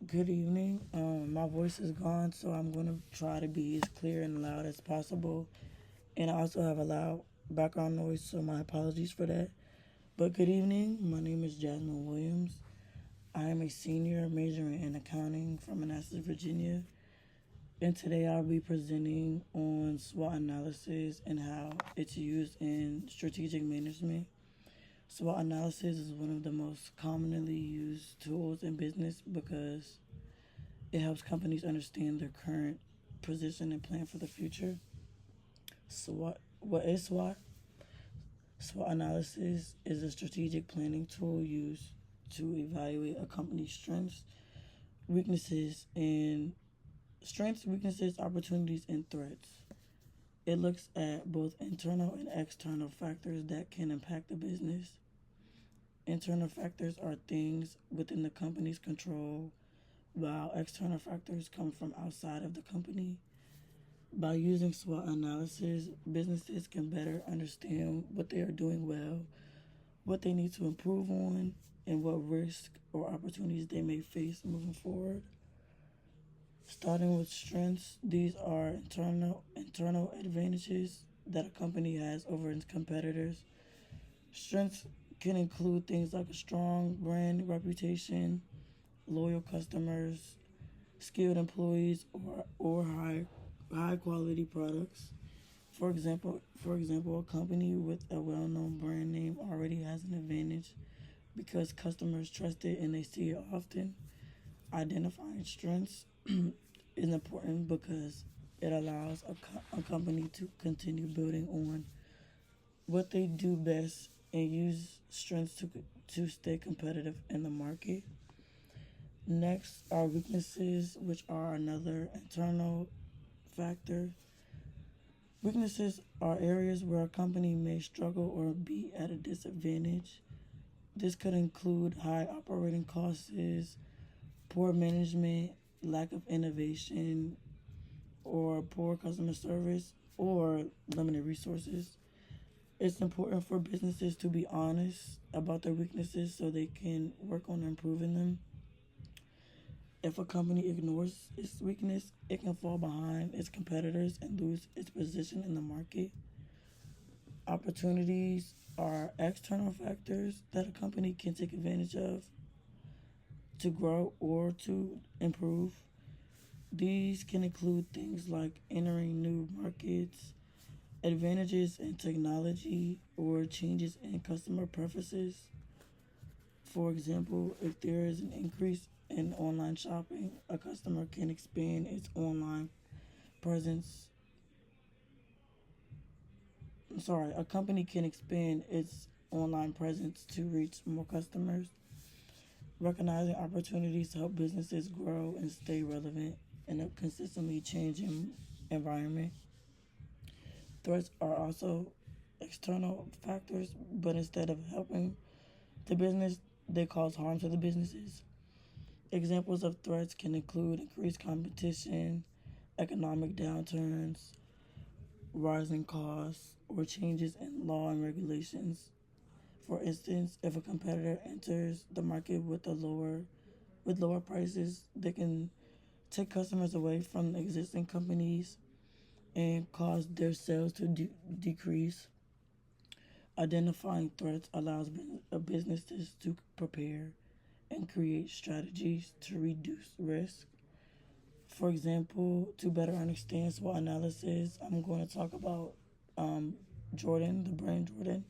Good evening. My voice is gone, so I'm going to try to be as clear and loud as possible. And I also have a loud background noise, so my apologies for that. But good evening. My name is Jasmine Williams. I am a senior majoring in accounting from Manassas, Virginia. And today I'll be presenting on SWOT analysis and how it's used in strategic management. SWOT analysis is one of the most commonly used tools in business because it helps companies understand their current position and plan for the future. So what is SWOT? SWOT analysis is a strategic planning tool used to evaluate a company's weaknesses, and weaknesses, opportunities, and threats. It looks at both internal and external factors that can impact the business. Internal factors are things within the company's control, while external factors come from outside of the company. By using SWOT analysis, businesses can better understand what they are doing well, what they need to improve on, and what risks or opportunities they may face moving forward. Starting with strengths, these are internal advantages that a company has over its competitors. Strengths can include things like a strong brand reputation, loyal customers, skilled employees, or high quality products. For example, a company with a well-known brand name already has an advantage because customers trust it and they see it often. Identifying strengths is important because it allows a company to continue building on what they do best and use strengths to stay competitive in the market. Next are weaknesses, which are another internal factor. Weaknesses are areas where a company may struggle or be at a disadvantage. This could include high operating costs, poor management, lack of innovation, or poor customer service, or limited resources. It's important for businesses to be honest about their weaknesses so they can work on improving them. If a company ignores its weakness, it can fall behind its competitors and lose its position in the market. Opportunities are external factors that a company can take advantage of to grow or to improve. These can include things like entering new markets, advantages in technology, or changes in customer preferences. For example, if there is an increase in online shopping, a customer can expand its online presence. A company can expand its online presence to reach more customers. Recognizing opportunities to help businesses grow and stay relevant in a consistently changing environment. Threats are also external factors, but instead of helping the business, they cause harm to the businesses. Examples of threats can include increased competition, economic downturns, rising costs, or changes in law and regulations. For instance, if a competitor enters the market with lower prices, they can take customers away from existing companies and cause their sales to decrease. Identifying threats allows businesses to prepare and create strategies to reduce risk. For example, to better understand SWOT analysis, I'm going to talk about um, Jordan, the brand Jordan.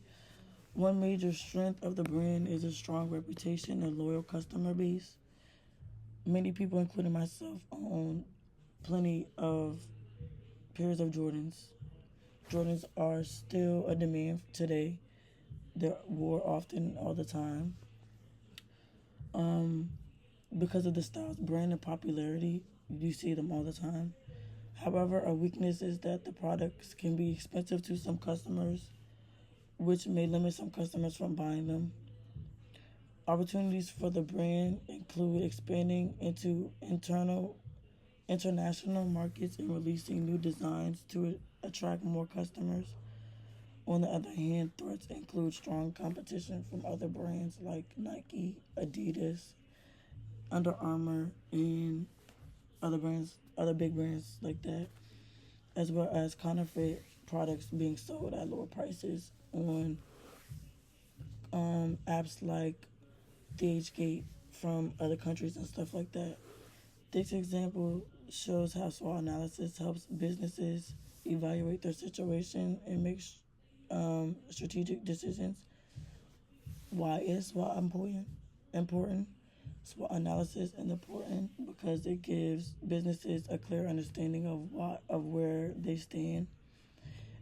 One major strength of the brand is a strong reputation and loyal customer base. Many people, including myself, own plenty of pairs of Jordans. Jordans are still a demand today. They're wore often all the time. Um, because of the style's brand and popularity, you see them all the time. However, a weakness is that the products can be expensive to some customers, which may limit some customers from buying them. Opportunities for the brand include expanding into international markets and releasing new designs to attract more customers. On the other hand, threats include strong competition from other brands like Nike, Adidas, Under Armour, and other big brands like that, as well as counterfeit products being sold at lower prices on apps like DHgate from other countries and stuff like that. This example shows how SWOT analysis helps businesses evaluate their situation and make strategic decisions. Why is SWOT important? Important. SWOT analysis is important because it gives businesses a clear understanding of where they stand.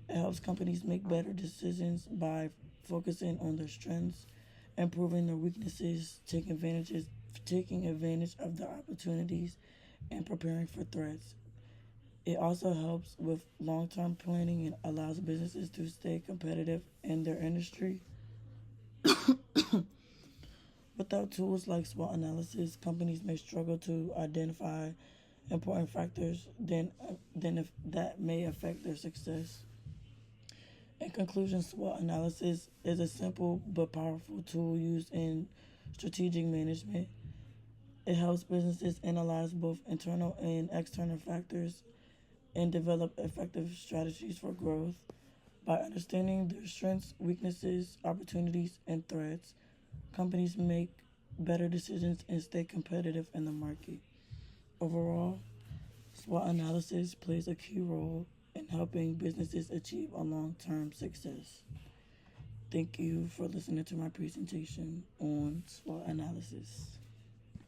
It helps companies make better decisions by focusing on their strengths, improving their weaknesses, taking advantage of the opportunities, and preparing for threats. It also helps with long-term planning and allows businesses to stay competitive in their industry. Without tools like SWOT analysis, companies may struggle to identify important factors then if that may affect their success. In conclusion, SWOT analysis is a simple but powerful tool used in strategic management. It helps businesses analyze both internal and external factors and develop effective strategies for growth. By understanding their strengths, weaknesses, opportunities, and threats, companies make better decisions and stay competitive in the market. Overall, SWOT analysis plays a key role in helping businesses achieve a long term success. Thank you for listening to my presentation on SWOT analysis.